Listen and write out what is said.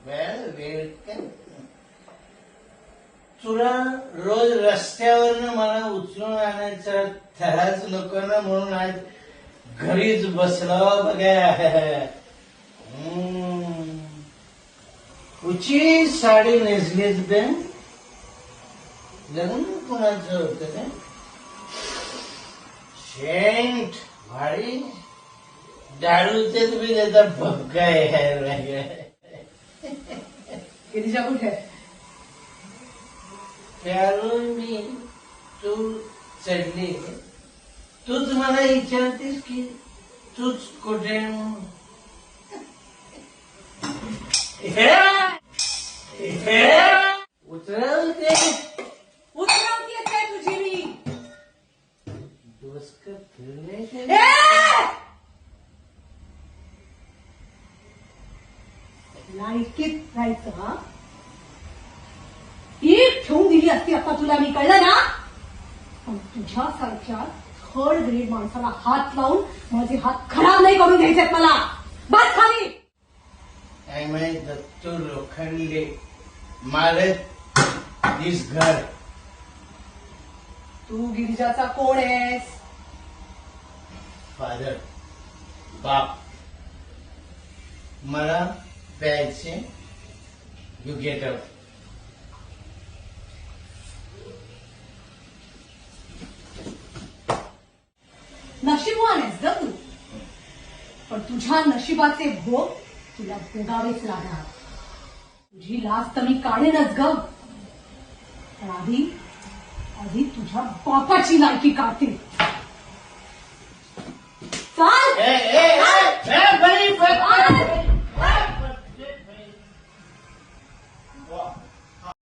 Welcome. तुला रोज रस्त्यावरनं मला उचलून आणायचा थराच नको ना म्हणून आज घरीच बसलो बघा. उची साडी नेसलीच बे. लग्न कोणाचं होतं का? शेंट भारी दारूचे तुम्ही त्याचा भपका आहे. गिरिजा कुठे? त्यावरून मी तू चढली. तूच मला विचारतेस की तूच कुठे उतरवते उतरवतीये काय तुझी मी? डोसकं फिरले लायकीत राहायचं हा? एक ठेवून दिली असती आता तुला मी, कळलं ना? पण तुझ्यासारख्या थर्ड ग्रेड माणसाला हात लावून माझे हात खराब नाही करून घ्यायचे मला. बस खाली. काय माहित दत्तू लोखंडे मालक दिस घर. तू गिरिजाचा कोण आहेस? फादर बाप. मला प्यायचे. You get out. नशीबवान आहेस ग तू, पण तुझ्या नशिबाचे भोग तुला भोगावेच लागणार. तुझी लाज तर मी काढेनच ग, पण आधी तुझ्या बापाची लायकी काढते. चाल. बरी